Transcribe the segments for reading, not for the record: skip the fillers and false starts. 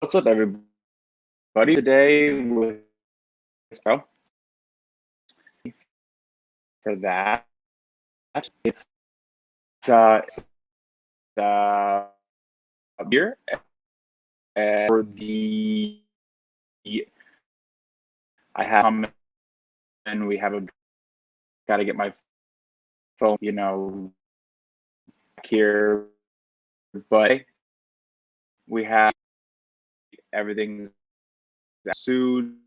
What's up, everybody? Today with for that, it's it's uh, beer and for the I have and we have a got to get my phone, here, but we have everything soon.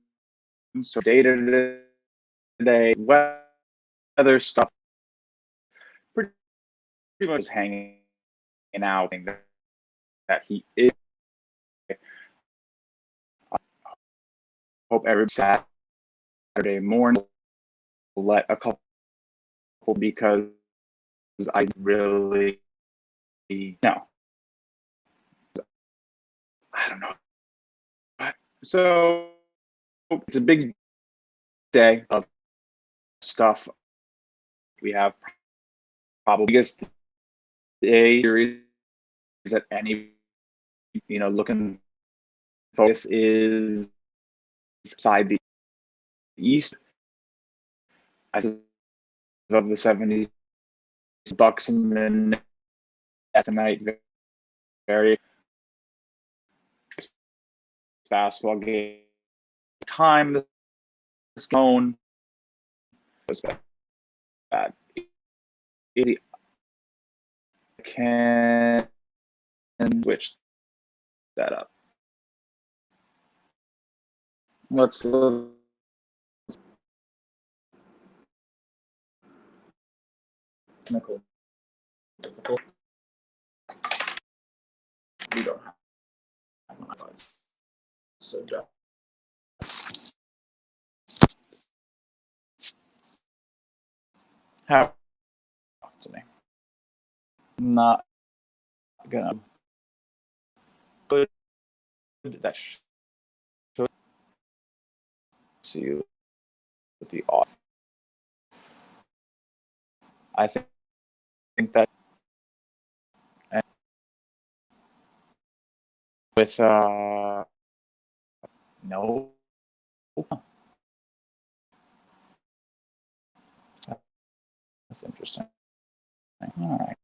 So data today, weather stuff, pretty much hanging out. That he is. Hope every Saturday morning let a couple because I really no, I don't know. So it's a big day of stuff. We have probably biggest day series that any looking focus is side the East. I of the 70s Bucks and then tonight very basketball game time this phone was bad. It can switch that up. Let's technical difficult. We don't have iPods. So how to me. Not gonna good that should see the off. I think that with no, that's interesting. All right.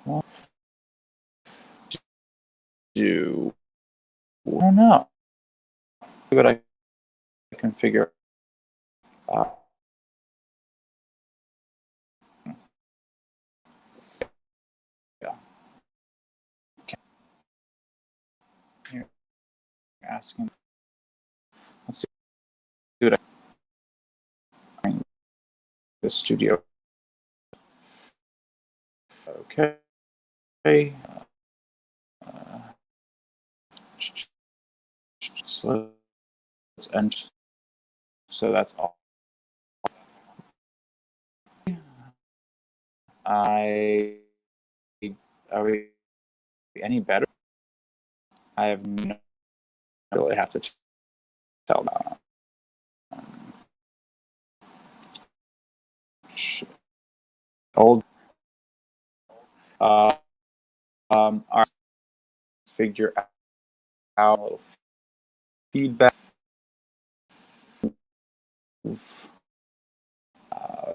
Well, I don't know, but I can figure out. Yeah. Okay. You're asking. Let's see what I find the studio. Okay. So let's end. So that's all. I Are we any better? I have no really have to tell that. Old our figure out a little feedback. Uh,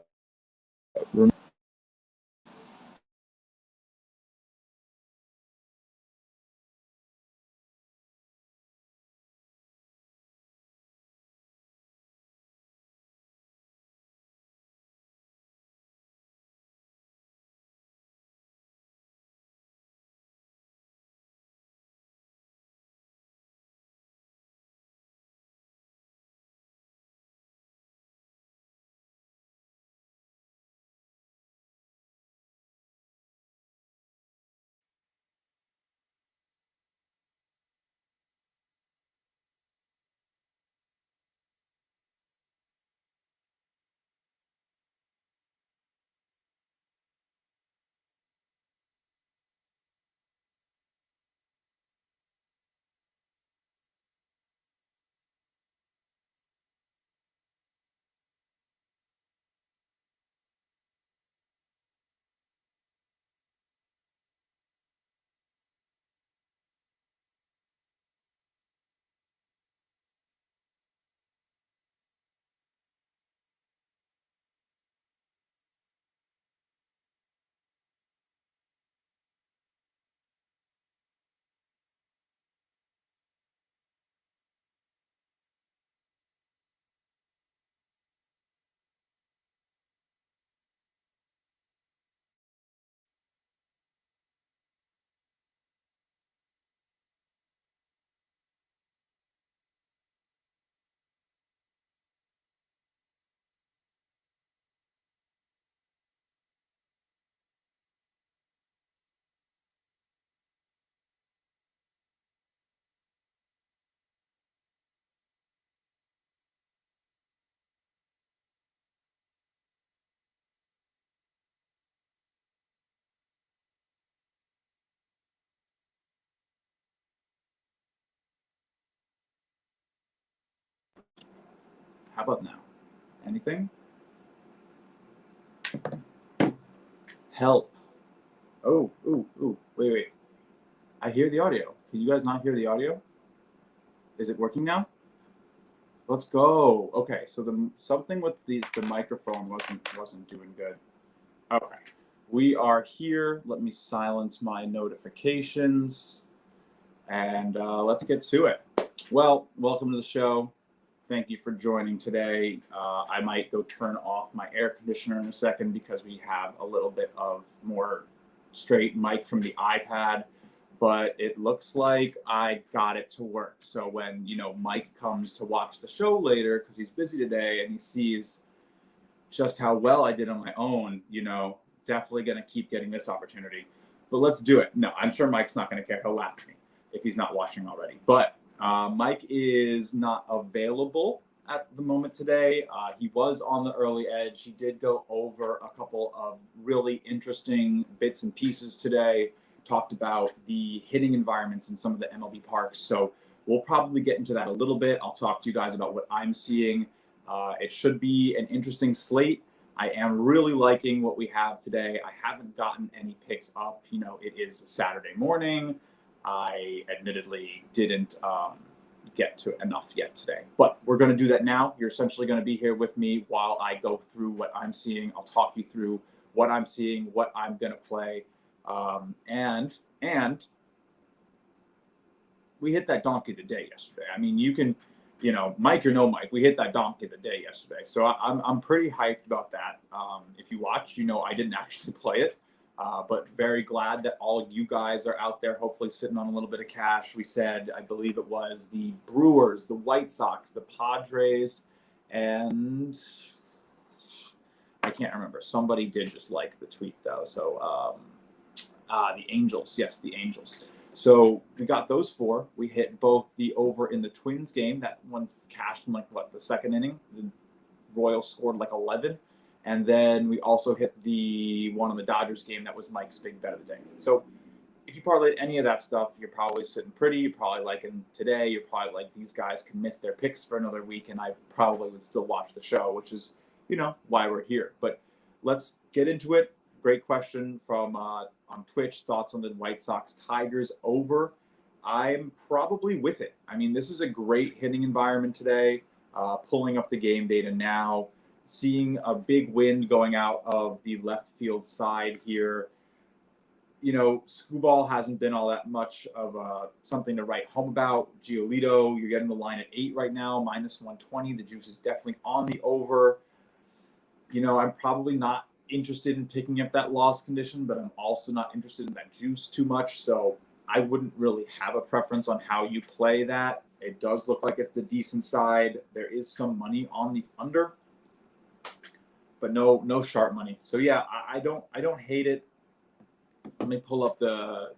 How about now? Anything? Help. Oh, ooh. Wait. I hear the audio. Can you guys not hear the audio? Is it working now? Let's go. Okay, so something with the microphone wasn't doing good. Okay, we are here. Let me silence my notifications, and let's get to it. Well, welcome to the show. Thank you for joining today. I might go turn off my air conditioner in a second because we have a little bit of more straight mic from the iPad, but it looks like I got it to work. So when, Mike comes to watch the show later, because he's busy today and he sees just how well I did on my own, definitely going to keep getting this opportunity. But let's do it. No, I'm sure Mike's not going to care. He'll laugh at me if he's not watching already. But Mike is not available at the moment today. He was on the early edge. He did go over a couple of really interesting bits and pieces today, talked about the hitting environments in some of the MLB parks. So we'll probably get into that a little bit. I'll talk to you guys about what I'm seeing. It should be an interesting slate. I am really liking what we have today. I haven't gotten any picks up. It is Saturday morning. I admittedly didn't get to enough yet today, but we're going to do that now. You're essentially going to be here with me while I go through what I'm seeing. I'll talk you through what I'm seeing, what I'm going to play, and we hit that donkey of the day yesterday. I mean, you can, Mike or no Mike, we hit that donkey of the day yesterday. So I'm pretty hyped about that. If you watch, I didn't actually play it. But very glad that all you guys are out there, hopefully sitting on a little bit of cash. We said, I believe it was the Brewers, the White Sox, the Padres, and I can't remember. Somebody did just like the tweet, though. So the Angels. Yes, the Angels. So we got those four. We hit both the over in the Twins game. That one cashed in the second inning. The Royals scored 11. And then we also hit the one on the Dodgers game. That was Mike's big bet of the day. So if you parlay any of that stuff, you're probably sitting pretty. You're probably liking today. You're probably like, these guys can miss their picks for another week, and I probably would still watch the show, which is, why we're here. But let's get into it. Great question from on Twitch. Thoughts on the White Sox Tigers over? I'm probably with it. I mean, this is a great hitting environment today. Pulling up the game data now. Seeing a big wind going out of the left field side here. Screwball hasn't been all that much of something to write home about. Giolito, you're getting the line at 8 right now, minus 120. The juice is definitely on the over. I'm probably not interested in picking up that loss condition, but I'm also not interested in that juice too much. So I wouldn't really have a preference on how you play that. It does look like it's the decent side. There is some money on the under, but no sharp money. So yeah, I don't hate it. Let me pull up the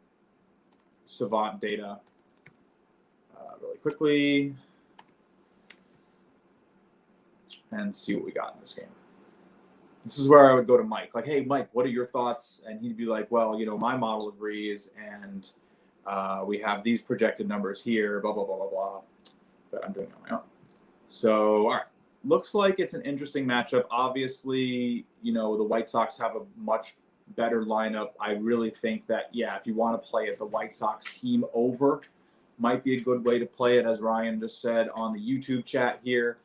Savant data really quickly and see what we got in this game. This is where I would go to Mike. Like, hey, Mike, what are your thoughts? And he'd be like, well, my model agrees, and we have these projected numbers here, blah, blah, blah, blah, blah. But I'm doing it on my own. So, all right. Looks like it's an interesting matchup. Obviously, the White Sox have a much better lineup. I really think that, if you want to play it, the White Sox team over might be a good way to play it, as Ryan just said on the YouTube chat here.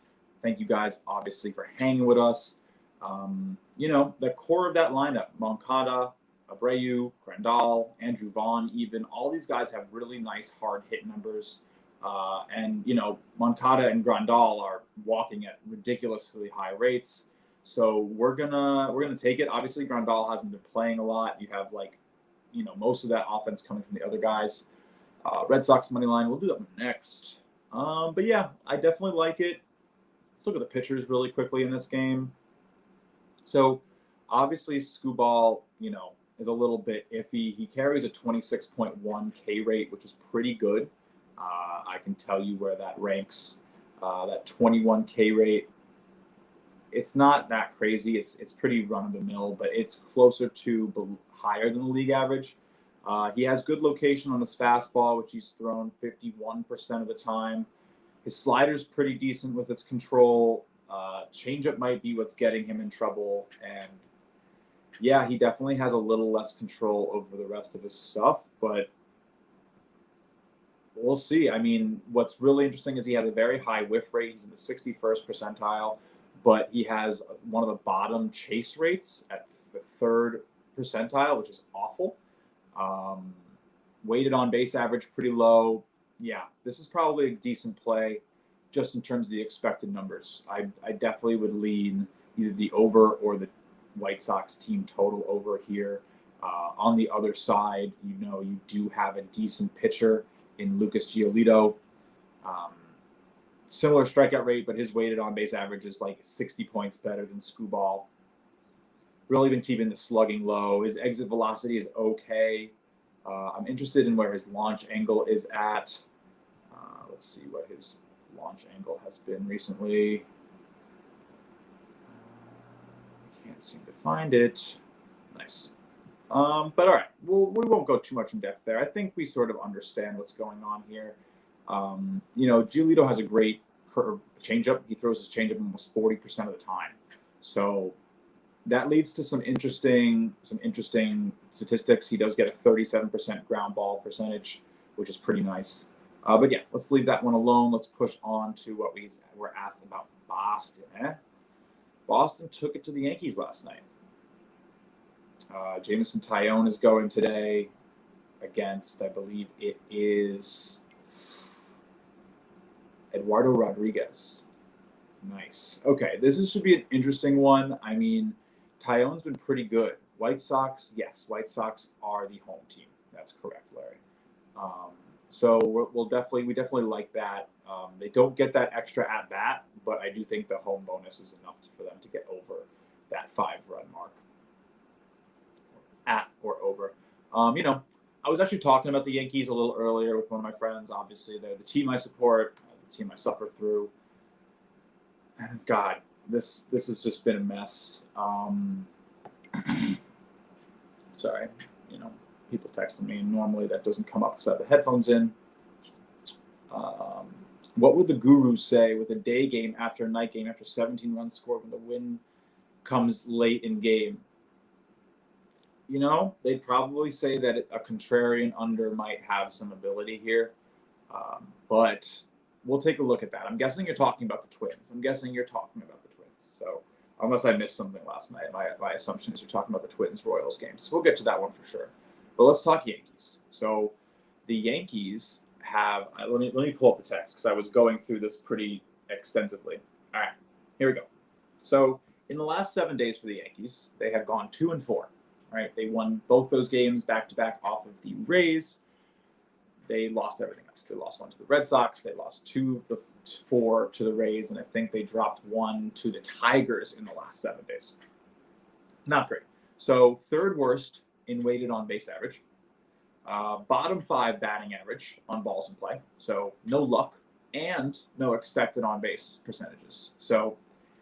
Thank you guys, obviously, for hanging with us. The core of that lineup, Moncada, Abreu, Grandal, Andrew Vaughn, even, all these guys have really nice hard hit numbers. And Moncada and Grandal are walking at ridiculously high rates. So we're gonna take it. Obviously, Grandal hasn't been playing a lot. You have most of that offense coming from the other guys. Red Sox money line. We'll do that next. But yeah, I definitely like it. Let's look at the pitchers really quickly in this game. So obviously, Screwball, is a little bit iffy. He carries a 26.1 K rate, which is pretty good. I can tell you where that ranks. That 21 K rate. It's not that crazy. It's pretty run-of-the-mill, but it's closer to higher than the league average. He has good location on his fastball, which he's thrown 51% of the time. His slider's pretty decent with its control. Changeup might be what's getting him in trouble, and yeah, he definitely has a little less control over the rest of his stuff, but we'll see. I mean, what's really interesting is he has a very high whiff rate. He's in the 61st percentile, but he has one of the bottom chase rates at the 3rd percentile, which is awful. Weighted on base average, pretty low. Yeah, this is probably a decent play just in terms of the expected numbers. I definitely would lean either the over or the White Sox team total over here. On the other side, you do have a decent pitcher in Lucas Giolito. Similar strikeout rate, but his weighted on base average is like 60 points better than Screwball. Really been keeping the slugging low. His exit velocity is okay. I'm interested in where his launch angle is at. Let's see what his launch angle has been recently. Can't seem to find it. Nice. But all right, we won't go too much in depth there. I think we sort of understand what's going on here. Giolito has a great curve changeup. He throws his changeup almost 40% of the time. So that leads to some interesting statistics. He does get a 37% ground ball percentage, which is pretty nice. But yeah, let's leave that one alone. Let's push on to what we were asked about Boston. Boston took it to the Yankees last night. Jameson Taillon is going today against, I believe it is Eduardo Rodriguez. Nice. Okay, this should be an interesting one. I mean, Taillon's been pretty good. White Sox, yes, White Sox are the home team. That's correct, Larry. So we definitely like that. They don't get that extra at bat, but I do think the home bonus is enough for them to get over that 5-run mark. At or over. I was actually talking about the Yankees a little earlier with one of my friends. Obviously, they're the team I support, the team I suffer through. And God, this has just been a mess. Sorry, people texting me, and normally that doesn't come up because I have the headphones in. What would the gurus say with a day game after a night game after 17 runs scored when the win comes late in game? They'd probably say that a contrarian under might have some ability here. But we'll take a look at that. I'm guessing you're talking about the Twins. So unless I missed something last night, my assumption is you're talking about the Twins-Royals game. So we'll get to that one for sure. But let's talk Yankees. So the Yankees have let me pull up the text because I was going through this pretty extensively. All right, here we go. So in the last 7 days for the Yankees, they have gone 2-4. Right, they won both those games back-to-back off of the Rays. They lost everything else. They lost 1 to the Red Sox. They lost 2 of the 4 to the Rays, and I think they dropped 1 to the Tigers in the last 7 days. Not great. So 3rd worst in weighted on base average. Bottom 5 batting average on balls in play. So no luck and no expected on base percentages.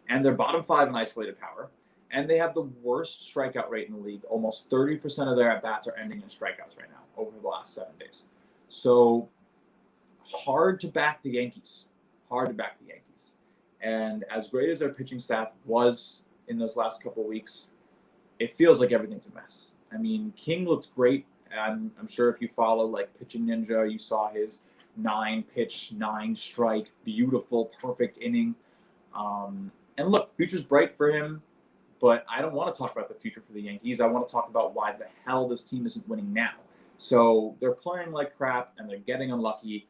And they're bottom 5 in isolated power. And they have the worst strikeout rate in the league. Almost 30% of their at-bats are ending in strikeouts right now over the last 7 days. So hard to back the Yankees. And as great as their pitching staff was in those last couple of weeks, it feels like everything's a mess. I mean, King looks great. I'm sure if you follow like Pitching Ninja, you saw his 9-pitch, 9-strike, beautiful, perfect inning. And look, future's bright for him. But I don't want to talk about the future for the Yankees. I want to talk about why the hell this team isn't winning now. So they're playing like crap and they're getting unlucky.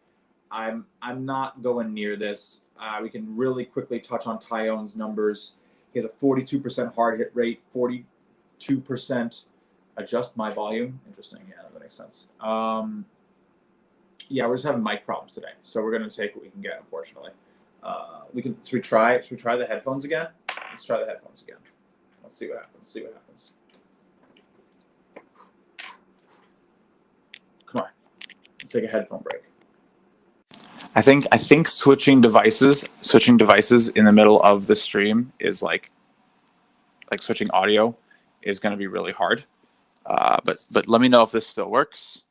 I'm not going near this. We can really quickly touch on Taillon's numbers. He has a 42% hard hit rate, 42%. Adjust my volume. Interesting. Yeah, that makes sense. We're just having mic problems today, so we're going to take what we can get. Unfortunately, should we try the headphones again? Let's try the headphones again. Let's see what happens. Come on. Let's take a headphone break. I think switching devices in the middle of the stream is like switching audio is going to be really hard. But let me know if this still works.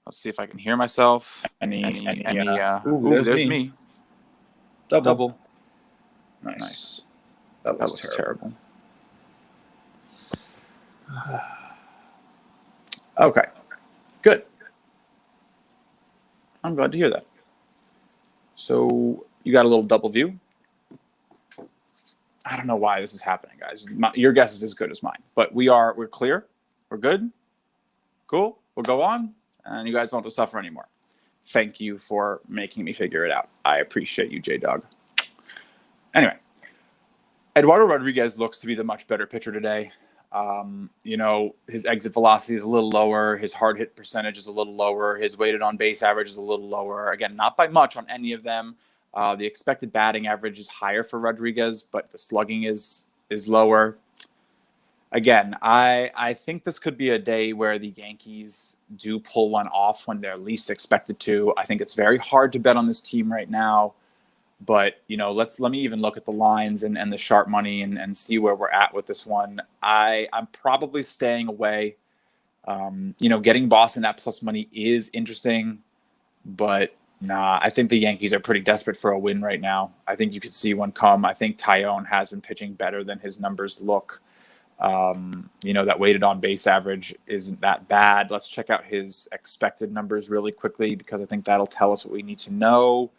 Let's see if I can hear myself. There's me. Double. Nice. That That looks terrible. Okay, good. I'm glad to hear that. So you got a little double view. I don't know why this is happening, guys. Your guess is as good as mine, but we're clear. We're good. Cool. We'll go on, and you guys don't have to suffer anymore. Thank you for making me figure it out. I appreciate you, J-Dog. Anyway, Eduardo Rodriguez looks to be the much better pitcher today. His exit velocity is a little lower. His hard hit percentage is a little lower. His weighted on base average is a little lower. Again, not by much on any of them. The expected batting average is higher for Rodriguez, but the slugging is lower. Again, I think this could be a day where the Yankees do pull one off when they're least expected to. I think it's very hard to bet on this team right now. But, let me even look at the lines and the sharp money and see where we're at with this one. I'm probably staying away. Getting Boston at plus money is interesting. But, nah, I think the Yankees are pretty desperate for a win right now. I think you could see one come. I think Taillon has been pitching better than his numbers look. That weighted on base average isn't that bad. Let's check out his expected numbers really quickly because I think that'll tell us what we need to know.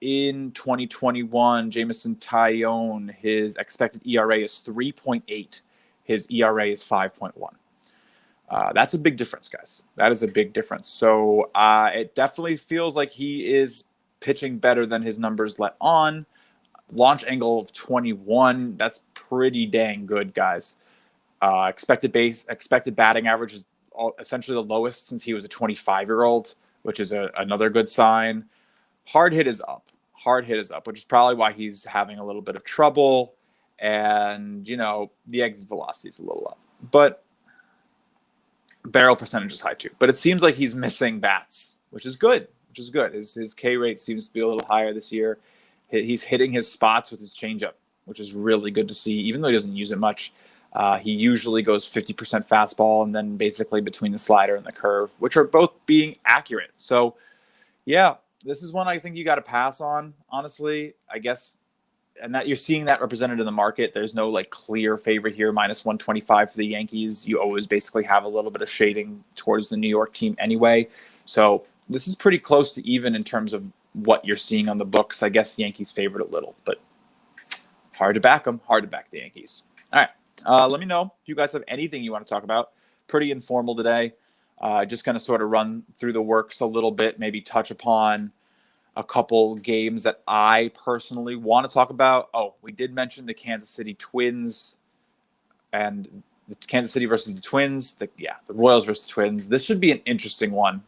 In 2021, Jameson Taillon, his expected ERA is 3.8. His ERA is 5.1. That's a big difference, guys. That is a big difference. So it definitely feels like he is pitching better than his numbers let on. Launch angle of 21. That's pretty dang good, guys. Expected batting average is essentially the lowest since he was a 25-year-old, which is another good sign. Hard hit is up, which is probably why he's having a little bit of trouble. And, the exit velocity is a little up. But barrel percentage is high too. But it seems like he's missing bats, which is good. His K rate seems to be a little higher this year. He's hitting his spots with his changeup, which is really good to see, even though he doesn't use it much. He usually goes 50% fastball and then basically between the slider and the curve, which are both being accurate. So, yeah, this is one I think you got to pass on, honestly, I guess. And that you're seeing that represented in the market. There's no clear favorite here, minus 125 for the Yankees. You always basically have a little bit of shading towards the New York team anyway. So this is pretty close to even in terms of what you're seeing on the books. I guess Yankees favored a little, but hard to back them. Hard to back the Yankees. All right. Let me know if you guys have anything you want to talk about. Pretty informal today. Just going to sort of run through the works a little bit, maybe touch upon a couple games that I personally want to talk about. Oh, we did mention the Kansas City Twins and the Kansas City versus the Twins. The Royals versus the Twins. This should be an interesting one.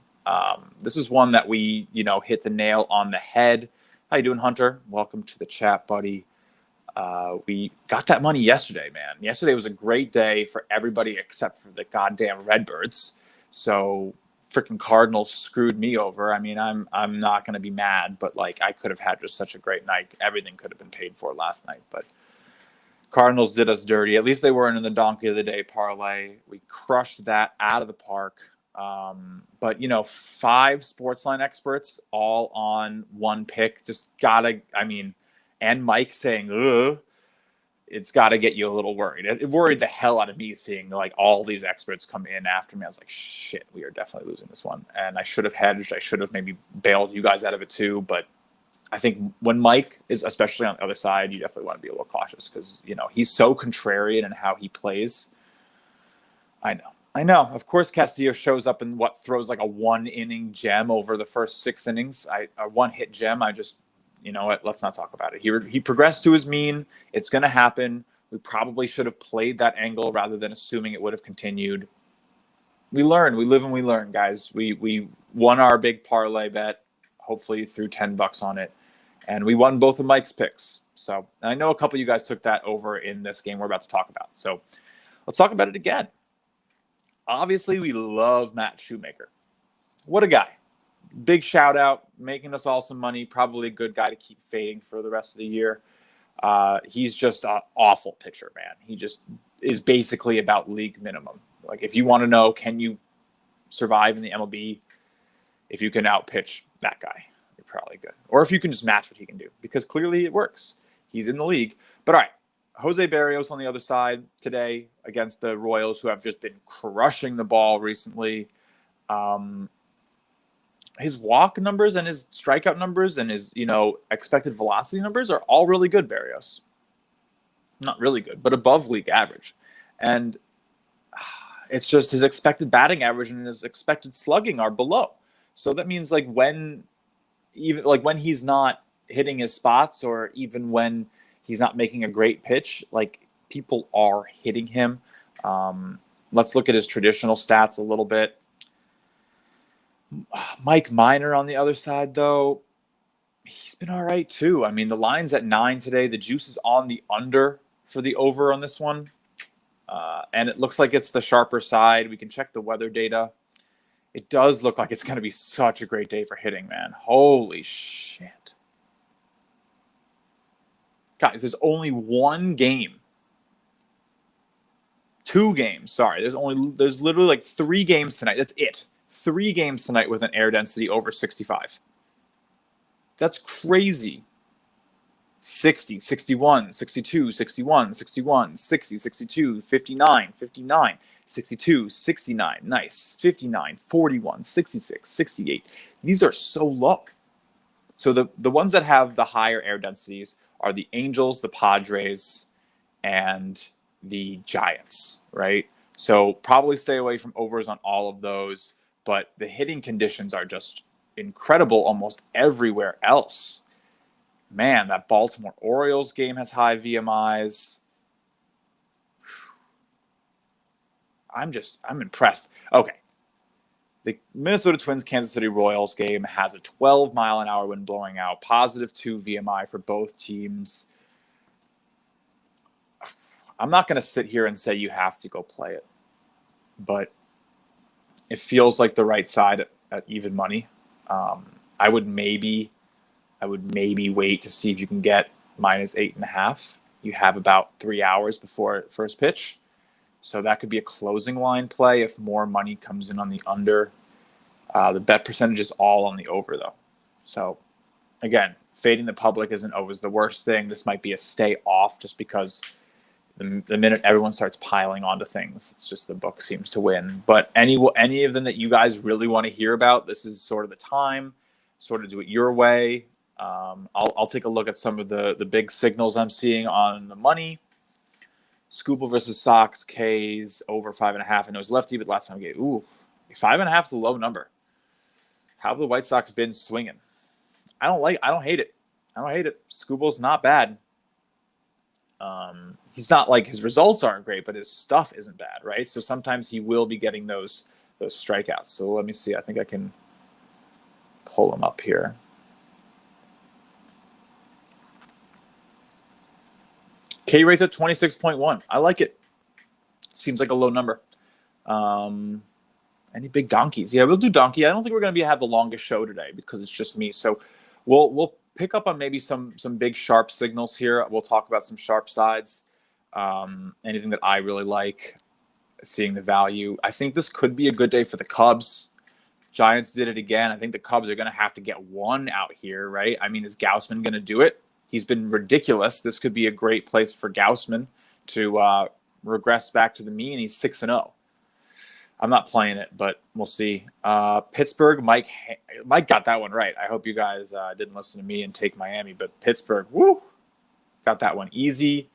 This is one that we, hit the nail on the head. How you doing, Hunter? Welcome to the chat, buddy. We got that money yesterday, man. Yesterday was a great day for everybody except for the goddamn Redbirds. So freaking Cardinals screwed me over. I mean, I'm not going to be mad, but I could have had just such a great night. Everything could have been paid for last night, but Cardinals did us dirty. At least they weren't in the donkey of the day parlay. We crushed that out of the park. But 5 Sportsline experts all on one pick. And Mike saying, ugh, it's got to get you a little worried. It worried the hell out of me seeing all these experts come in after me. I was like, shit, we are definitely losing this one. And I should have hedged. I should have maybe bailed you guys out of it too. But I think when Mike is especially on the other side, you definitely want to be a little cautious because, he's so contrarian in how he plays. I know. Of course, Castillo shows up and throws a 1-inning gem over the first 6 innings. A 1-hit gem. You know what? Let's not talk about it. He progressed to his mean. It's going to happen. We probably should have played that angle rather than assuming it would have continued. We learn. We live and we learn, guys. We won our big parlay bet, hopefully threw $10 on it, and we won both of Mike's picks. So, and I know a couple of you guys took that over in this game we're about to talk about. So let's talk about it again. Obviously, we love Matt Shoemaker. What a guy. Big shout out, making us all some money. Probably a good guy to keep fading for the rest of the year. He's just an awful pitcher, man. He just is basically about league minimum. If you want to know, can you survive in the MLB? If you can outpitch that guy, you're probably good. Or if you can just match what he can do, because clearly it works. He's in the league. But all right, Jose Barrios on the other side today against the Royals, who have just been crushing the ball recently. His walk numbers and his strikeout numbers and his, expected velocity numbers are all really good, Barrios. Not really good, but above league average. And it's just his expected batting average and his expected slugging are below. So that means when he's not hitting his spots, or even when he's not making a great pitch, people are hitting him. Let's look at his traditional stats a little bit. Mike Minor on the other side, though, he's been all right too. I mean, the line's at 9 today. The juice is on the under for the over on this one. And it looks like it's the sharper side. We can check the weather data. It does look like it's going to be such a great day for hitting, man. Holy shit. Guys, there's only one game. 2 games, sorry. There's literally 3 games tonight. That's it. 3 games tonight with an air density over 65. That's crazy. 60, 61, 62, 61, 61, 60, 62, 59, 59, 62, 69, nice, 59, 41, 66, 68. These are so low. So the ones that have the higher air densities are the Angels, the Padres, and the Giants, right? So probably stay away from overs on all of those, but the hitting conditions are just incredible almost everywhere else. Man, that Baltimore Orioles game has high VMIs. I'm impressed. Okay. The Minnesota Twins Kansas City Royals game has a 12-mile-an-hour wind blowing out, +2 VMI for both teams. I'm not going to sit here and say you have to go play it, but it feels like the right side at even money. I would maybe wait to see if you can get -8.5. You have about 3 hours before first pitch. So that could be a closing line play if more money comes in on the under. The bet percentage is all on the over, though. So, again, fading the public isn't always the worst thing. This might be a stay off just because the minute everyone starts piling onto things, it's just the book seems to win. But any of them that you guys really want to hear about, this is sort of the time. Sort of do it your way. I'll take a look at some of the big signals I'm seeing on the money. Skubal versus Sox, K's over 5.5. And it was lefty, but last time I gave, 5.5 is a low number. How have the White Sox been swinging? I don't hate it. Skubal's not bad. He's not his results aren't great, but his stuff isn't bad, right? So sometimes he will be getting those strikeouts. So let me see. I think I can pull him up here. K rate's at 26.1. I like it. Seems like a low number. Any big donkeys? Yeah, we'll do donkey. I don't think we're going to have the longest show today because it's just me. So we'll pick up on maybe some big sharp signals here. We'll talk about some sharp sides. Anything that I really like, seeing the value. I think this could be a good day for the Cubs. Giants did it again. I think the Cubs are going to have to get one out here, right? I mean, is Gausman going to do it? He's been ridiculous. This could be a great place for Gausman to regress back to the mean. He's 6-0. I'm not playing it, but we'll see. Pittsburgh, Mike got that one right. I hope you guys didn't listen to me and take Miami, but Pittsburgh, got that one easy.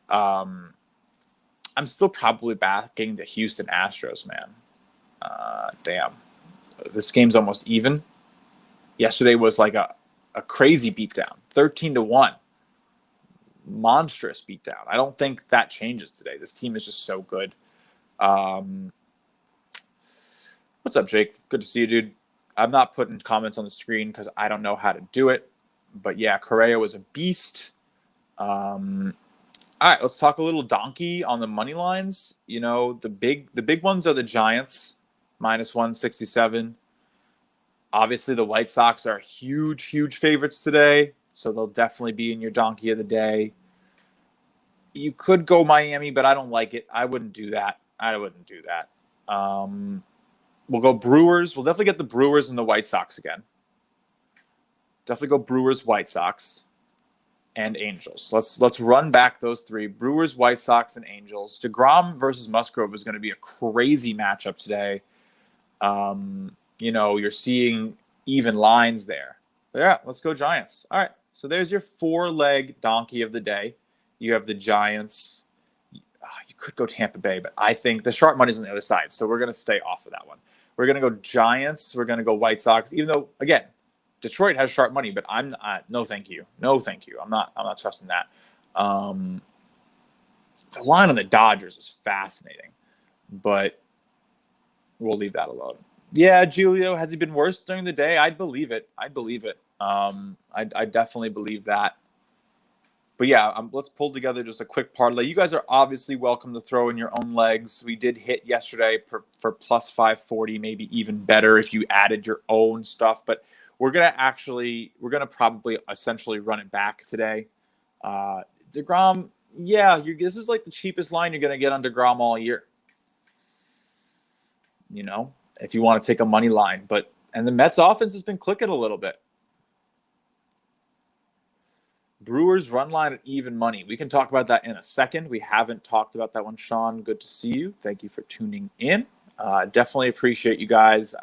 I'm still probably backing the Houston Astros, man. Damn. This game's almost even. Yesterday was like a crazy beatdown, 13-1. Monstrous beatdown. I don't think that changes today. This team is just so good. What's up, Jake? Good to see you, dude. I'm not putting comments on the screen because I don't know how to do it. But yeah, Correa was a beast. All right, let's talk a little donkey on the money lines. The big ones are the Giants, -167. Obviously, the White Sox are huge, huge favorites today, so they'll definitely be in your donkey of the day. You could go Miami, but I don't like it. I wouldn't do that. We'll go Brewers. We'll definitely get the Brewers and the White Sox again. Definitely go Brewers, White Sox. and Angels. Let's run back those three: Brewers, White Sox, and Angels. DeGrom versus Musgrove is going to be a crazy matchup today. You're seeing even lines there. But yeah, let's go Giants. All right, so there's your 4-leg donkey of the day. You have the Giants. You could go Tampa Bay, but I think the sharp money's on the other side, so we're going to stay off of that one. We're going to go Giants. We're going to go White Sox, even though, again, Detroit has sharp money, but I'm not. No, thank you. No, thank you. I'm not trusting that. The line on the Dodgers is fascinating, but we'll leave that alone. Yeah, Giolito, has he been worse during the day? I'd believe it. I definitely believe that. But yeah, let's pull together just a quick parlay. You guys are obviously welcome to throw in your own legs. We did hit yesterday for plus 540, maybe even better if you added your own stuff. But we're gonna probably essentially run it back today. DeGrom, yeah, this is like the cheapest line you're gonna get on DeGrom all year. If you want to take a money line, and the Mets offense has been clicking a little bit. Brewers run line at even money. We can talk about that in a second. We haven't talked about that one, Sean. Good to see you. Thank you for tuning in. Definitely appreciate you guys.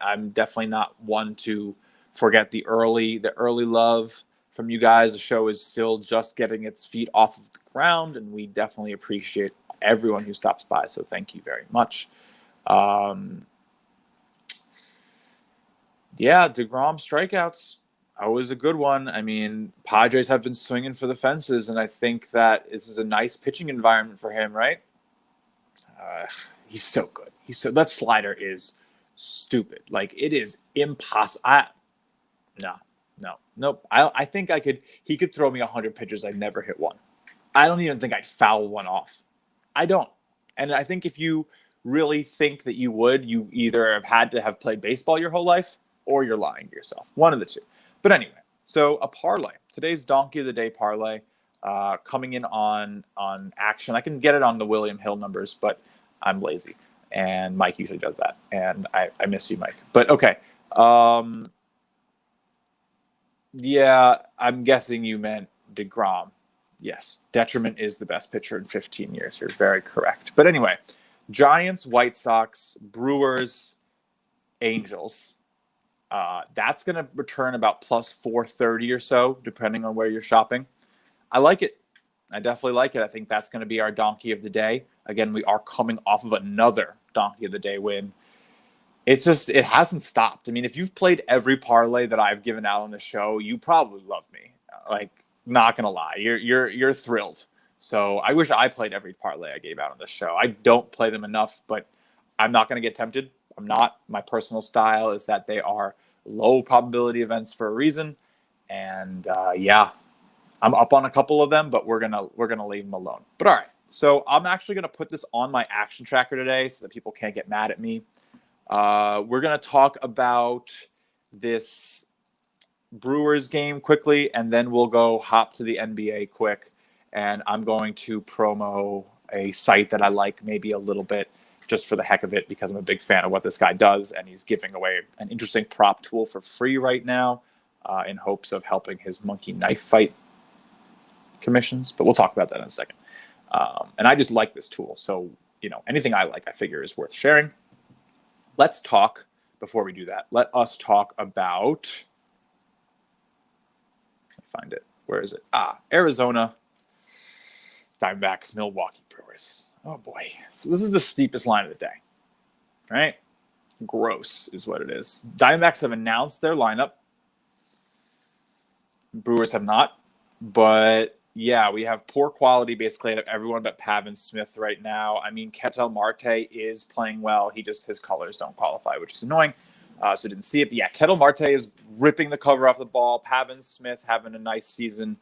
I'm definitely not one to forget the early love from you guys. The show is still just getting its feet off of the ground, and we definitely appreciate everyone who stops by. So thank you very much. Yeah, DeGrom strikeouts. Always a good one. I mean, Padres have been swinging for the fences, and I think that this is a nice pitching environment for him, right? He's so good. That slider is stupid. Like, it is impossible. Nope. I think he could throw me 100 pitches. I'd never hit one. I don't even think I'd foul one off. I don't. And I think if you really think that you would, you either have had to have played baseball your whole life or you're lying to yourself. One of the two. But anyway, so a parlay. Today's Donkey of the Day parlay coming in on action. I can get it on the William Hill numbers, but I'm lazy. And Mike usually does that. And I miss you, Mike. But okay. Yeah, I'm guessing you meant DeGrom. Yes, Detriment is the best pitcher in 15 years. You're very correct. But anyway, Giants, White Sox, Brewers, Angels. That's going to return about plus 430 or so, depending on where you're shopping. I like it. I definitely like it. I think that's going to be our Donkey of the Day. Again, we are coming off of another Donkey of the Day win. It hasn't stopped. I mean, if you've played every parlay that I've given out on the show, you probably love me. Like, not going to lie. You're thrilled. So I wish I played every parlay I gave out on the show. I don't play them enough, but I'm not going to get tempted. I'm not. My personal style is that they are low probability events for a reason. And yeah, I'm up on a couple of them, but we're gonna leave them alone. But all right. So I'm actually gonna put this on my action tracker today so that people can't get mad at me. We're gonna talk about this Brewers game quickly, and then we'll go hop to the NBA quick. And I'm going to promo a site that I like maybe a little bit, just for the heck of it, because I'm a big fan of what this guy does, and he's giving away an interesting prop tool for free right now in hopes of helping his monkey knife fight commissions. But we'll talk about that in a second. And I just like this tool. So, anything I like, I figure is worth sharing. Let's talk, before we do that, let us talk about, let me find it. Where is it? Arizona Diamondbacks, Milwaukee Brewers. Oh boy. So this is the steepest line of the day, right? Gross is what it is. Diamondbacks have announced their lineup. Brewers have not. But yeah, we have poor quality basically out of everyone but Pavin Smith right now. I mean, Ketel Marte is playing well. His colors don't qualify, which is annoying. So didn't see it. But yeah, Ketel Marte is ripping the cover off the ball. Pavin Smith having a nice season.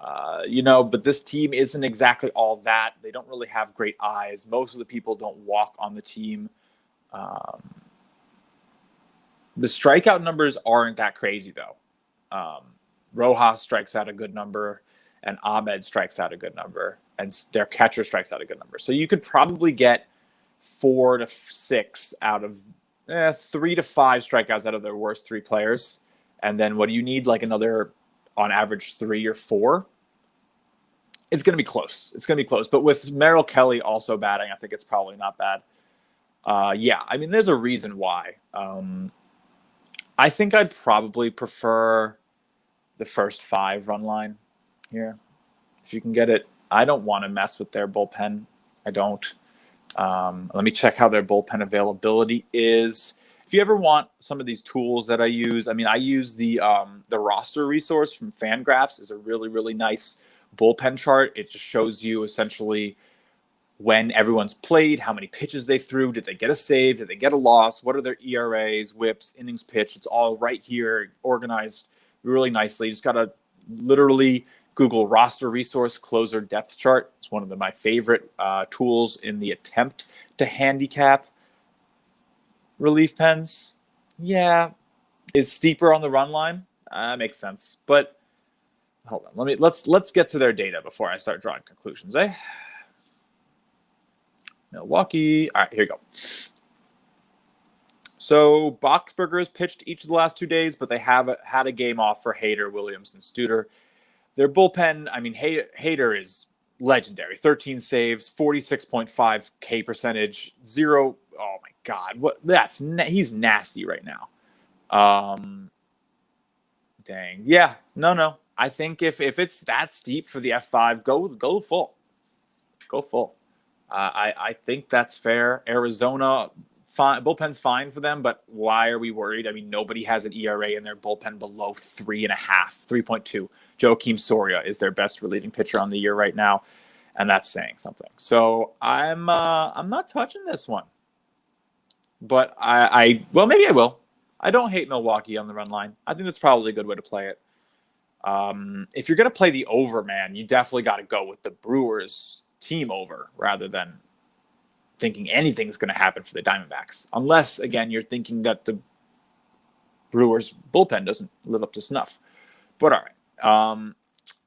But this team isn't exactly all that. They don't really have great eyes. Most of the people don't walk on the team. The strikeout numbers aren't that crazy, though. Rojas strikes out a good number, and Ahmed strikes out a good number, and their catcher strikes out a good number. So you could probably get 4 to 6 out of 3 to 5 strikeouts out of their worst 3 players. And then what do you need? Like another on average 3 or 4, it's going to be close. It's going to be close. But with Merrill Kelly also batting, I think it's probably not bad. Yeah, I mean, there's a reason why. I think I'd probably prefer the first 5 run line here, if you can get it. I don't want to mess with their bullpen. I don't. Let me check how their bullpen availability is. If you ever want some of these tools that I use, I mean, I use the roster resource from Fangraphs. Is a really, really nice bullpen chart. It just shows you essentially when everyone's played, how many pitches they threw, did they get a save, did they get a loss, what are their ERAs, whips, innings pitched. It's all right here, organized really nicely. You just got to literally Google roster resource closer depth chart. It's one of my favorite tools in the attempt to handicap relief pens. Yeah, it's steeper on the run line. Makes sense. But hold on, let's get to their data before I start drawing conclusions. Milwaukee. All right, here we go. So Boxberger has pitched each of the last 2 days, but they have had a game off for Hader, Williams, and Studer. Their bullpen, I mean, Hader is legendary. 13 saves, 46.5 K percentage, 0. Oh my God, what? He's nasty right now. Dang. Yeah, no. I think if it's that steep for the F5, go full. Go full. I think that's fair. Arizona, fine, bullpen's fine for them, but why are we worried? I mean, nobody has an ERA in their bullpen below 3.5, 3.2. Joakim Soria is their best relieving pitcher on the year right now, and that's saying something. So I'm not touching this one, but well, maybe I will. I don't hate Milwaukee on the run line. I think that's probably a good way to play it. If you're going to play the over, man, you definitely got to go with the Brewers team over rather than thinking anything's going to happen for the Diamondbacks. Unless, again, you're thinking that the Brewers bullpen doesn't live up to snuff. But all right.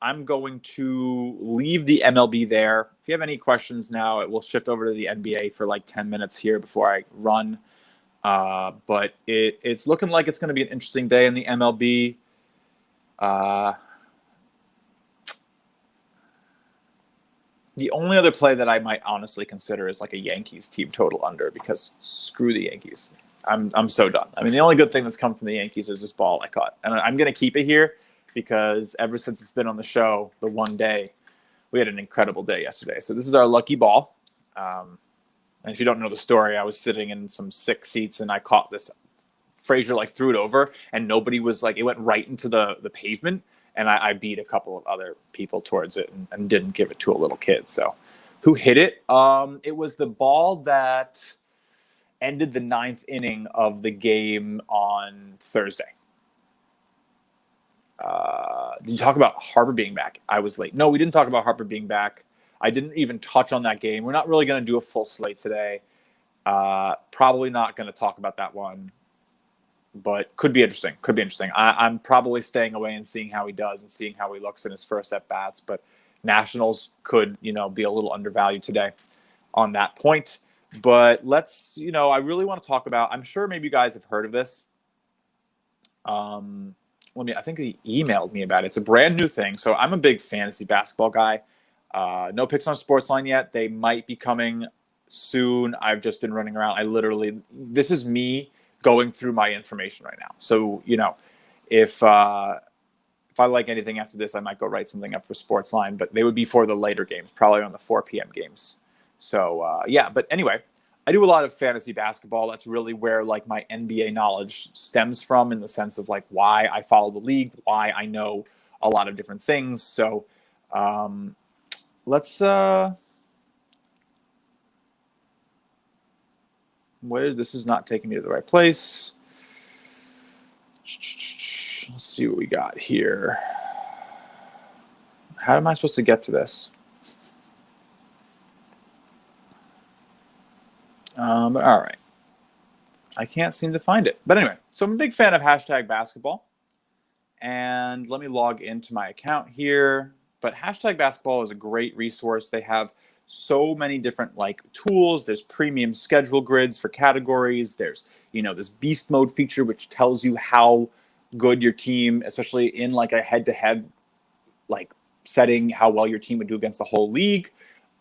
I'm going to leave the MLB there. If you have any questions now, it will shift over to the NBA for like 10 minutes here before I run. But it's looking like it's going to be an interesting day in the MLB. The only other play that I might honestly consider is like a Yankees team total under, because screw the Yankees. I'm so done. I mean, the only good thing that's come from the Yankees is this ball I caught. And I'm going to keep it here because ever since it's been on the show, the one day, we had an incredible day yesterday. So this is our lucky ball. And if you don't know the story, I was sitting in some sick seats and I caught this. Frazier threw it over and nobody was it went right into the pavement. And I beat a couple of other people towards it and didn't give it to a little kid. So who hit it? It was the ball that ended the 9th inning of the game on Thursday. Did you talk about Harper being back? I was late. No, we didn't talk about Harper being back. I didn't even touch on that game. We're not really going to do a full slate today. Probably not going to talk about that one. But could be interesting. I'm probably staying away and seeing how he does and seeing how he looks in his first at-bats. But Nationals could, be a little undervalued today on that point. But let's, I really want to talk about, I'm sure maybe you guys have heard of this. I think he emailed me about it. It's a brand new thing. So I'm a big fantasy basketball guy. No picks on Sportsline yet. They might be coming soon. I've just been running around. This is me going through my information right now. So, if I like anything after this, I might go write something up for Sportsline, but they would be for the later games, probably on the 4 p.m. games. So, but anyway, I do a lot of fantasy basketball. That's really where my NBA knowledge stems from, in the sense of why I follow the league, why I know a lot of different things. So, let's, this is not taking me to the right place. Let's see what we got here. How am I supposed to get to this? All right. I can't seem to find it. But anyway, so I'm a big fan of hashtag basketball. And let me log into my account here. But hashtag basketball is a great resource. They have so many different tools. There's premium schedule grids for categories. There's, this beast mode feature, which tells you how good your team, especially in like a head-to-head like setting, how well your team would do against the whole league.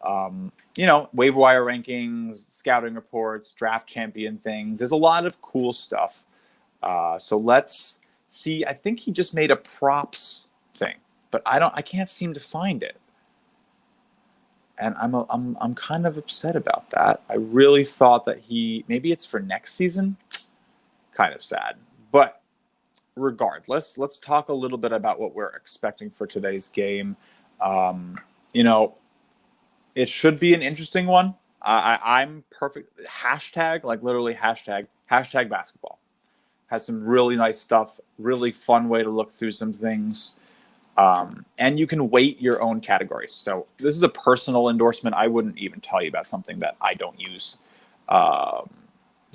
Waiver wire rankings, scouting reports, draft champion things. There's a lot of cool stuff. So let's see. I think he just made a props thing, but I can't seem to find it. And I'm kind of upset about that. I really thought that maybe it's for next season. Kind of sad. But regardless, let's talk a little bit about what we're expecting for today's game. It should be an interesting one. I'm perfect. Hashtag, like literally hashtag basketball. Has some really nice stuff, really fun way to look through some things. And you can weight your own categories. So this is a personal endorsement. I wouldn't even tell you about something that I don't use.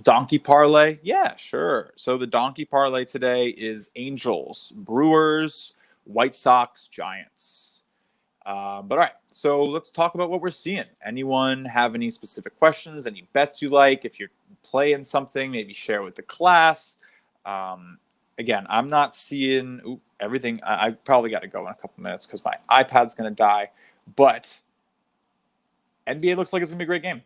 Donkey parlay. Yeah, sure. So the donkey parlay today is Angels, Brewers, White Sox, Giants. But all right, so let's talk about what we're seeing. Anyone have any specific questions, any bets you like? If you're playing something, maybe share with the class. Again, I'm not seeing everything. I probably got to go in a couple minutes because my iPad's going to die. But NBA looks like it's going to be a great game.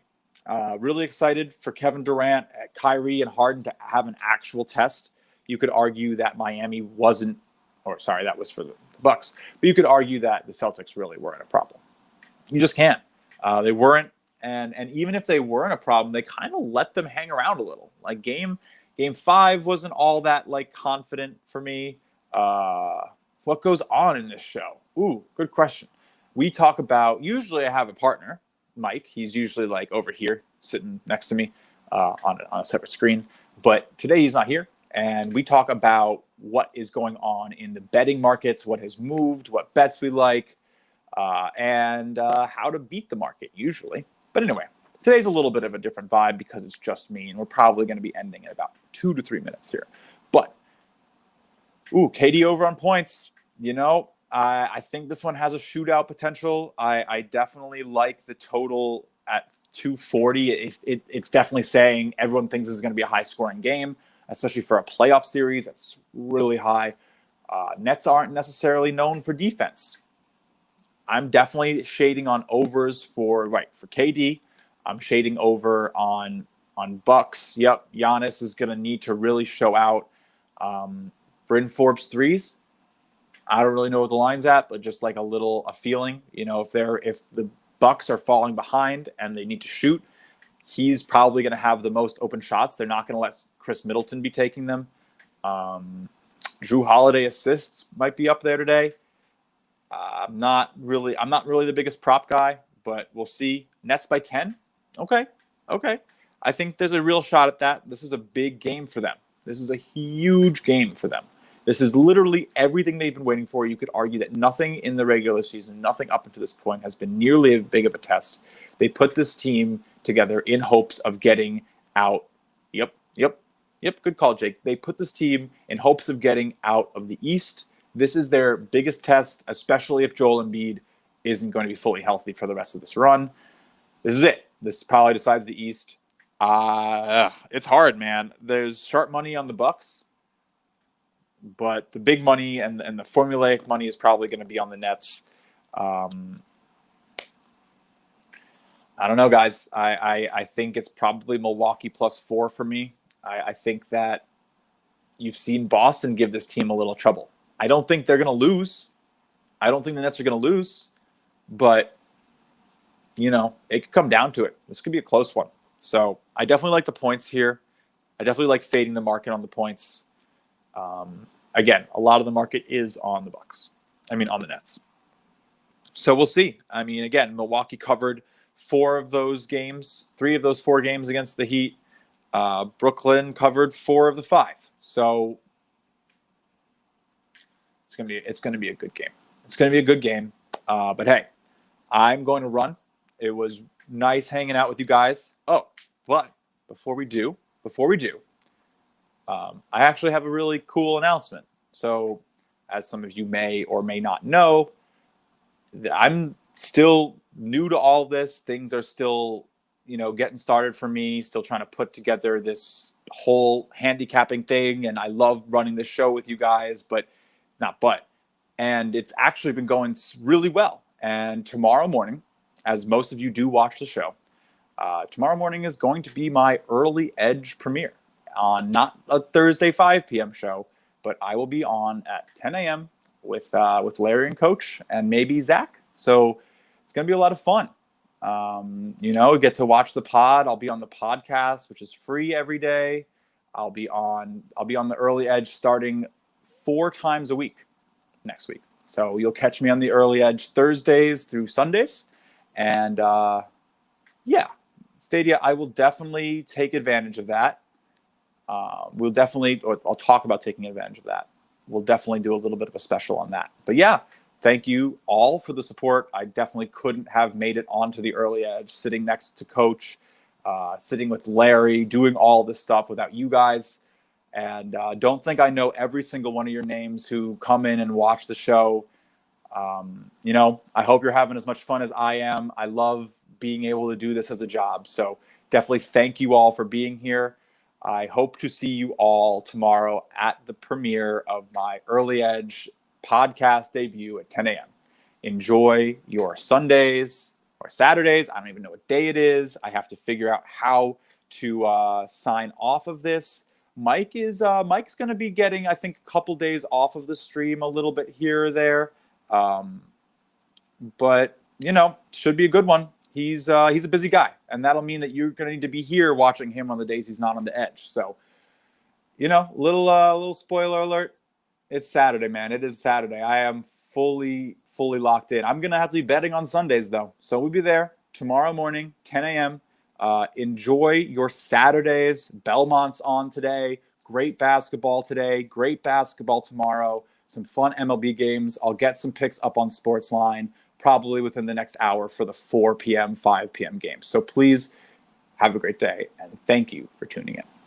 Really excited for Kevin Durant, Kyrie, and Harden to have an actual test. You could argue that Miami wasn't, that was for the Bucks. But you could argue that the Celtics really weren't a problem. You just can't. They weren't, and even if they weren't a problem, they kind of let them hang around a little. Like Game 5 wasn't all that like confident for me. What goes on in this show? Ooh, good question. We talk about, usually I have a partner, Mike. He's usually like over here sitting next to me on a separate screen. But today he's not here. And we talk about what is going on in the betting markets, what has moved, what bets we like, and how to beat the market usually. But anyway, today's a little bit of a different vibe because it's just me, and we're probably going to be ending in about 2 to 3 minutes here. But, KD over on points. I think this one has a shootout potential. I definitely like the total at 240. It's definitely saying everyone thinks this is going to be a high-scoring game, especially for a playoff series. That's really high. Nets aren't necessarily known for defense. I'm definitely shading on overs for KD. I'm shading over on Bucks. Yep, Giannis is going to need to really show out. Bryn Forbes threes. I don't really know what the line's at, but just like a feeling. If the Bucks are falling behind and they need to shoot, he's probably going to have the most open shots. They're not going to let Chris Middleton be taking them. Drew Holiday assists might be up there today. I'm not really the biggest prop guy, but we'll see. Nets by 10. Okay. I think there's a real shot at that. This is a big game for them. This is a huge game for them. This is literally everything they've been waiting for. You could argue that nothing in the regular season, nothing up until this point has been nearly as big of a test. They put this team together in hopes of getting out. Yep. Good call, Jake. They put this team in hopes of getting out of the East. This is their biggest test, especially if Joel Embiid isn't going to be fully healthy for the rest of this run. This is it. This probably decides the East. It's hard, man. There's sharp money on the Bucks, but the big money and the formulaic money is probably going to be on the Nets. I don't know, guys. I think it's probably Milwaukee +4 for me. I think that you've seen Boston give this team a little trouble. I don't think they're going to lose. I don't think the Nets are going to lose. But, it could come down to it. This could be a close one. So I definitely like the points here. I definitely like fading the market on the points. Again, a lot of the market is on the Bucks. On the Nets. So we'll see. Again, Milwaukee covered 4 of those games, 3 of those 4 games against the Heat. Brooklyn covered 4 of the 5. So it's gonna be a good game. It's gonna be a good game. But hey, I'm going to run. It was nice hanging out with you guys. Oh, but before we do, I actually have a really cool announcement. So, as some of you may or may not know, I'm still new to all this. Things are still, getting started for me, still trying to put together this whole handicapping thing. And I love running the show with you guys, and it's actually been going really well. And tomorrow morning, as most of you do watch the show, tomorrow morning is going to be my Early Edge premiere on not a Thursday 5 p.m. show, but I will be on at 10 a.m. with Larry and Coach and maybe Zach. So it's going to be a lot of fun. Get to watch the pod. I'll be on the podcast, which is free every day. I'll be on the Early Edge starting 4 times a week next week. So you'll catch me on the Early Edge Thursdays through Sundays. And Stadia, I will definitely take advantage of that. I'll talk about taking advantage of that. We'll definitely do a little bit of a special on that. But yeah, thank you all for the support. I definitely couldn't have made it onto the Early Edge, sitting next to Coach, sitting with Larry, doing all this stuff without you guys. And don't think I know every single one of your names who come in and watch the show. I hope you're having as much fun as I am. I love being able to do this as a job. So definitely thank you all for being here. I hope to see you all tomorrow at the premiere of my Early Edge podcast debut at 10 a.m. Enjoy your Sundays or Saturdays. I don't even know what day it is. I have to figure out how to sign off of this. Mike's going to be getting, I think, a couple days off of the stream, a little bit here or there. But should be a good one. He's a busy guy, and that'll mean that you're going to need to be here watching him on the days he's not on the edge. So, little spoiler alert. It's Saturday, man. It is Saturday. I am fully locked in. I'm going to have to be betting on Sundays, though. So we'll be there tomorrow morning, 10 a.m. Enjoy your Saturdays. Belmont's on today. Great basketball today. Great basketball tomorrow. Some fun MLB games. I'll get some picks up on Sportsline probably within the next hour for the 4 p.m., 5 p.m. games. So please have a great day, and thank you for tuning in.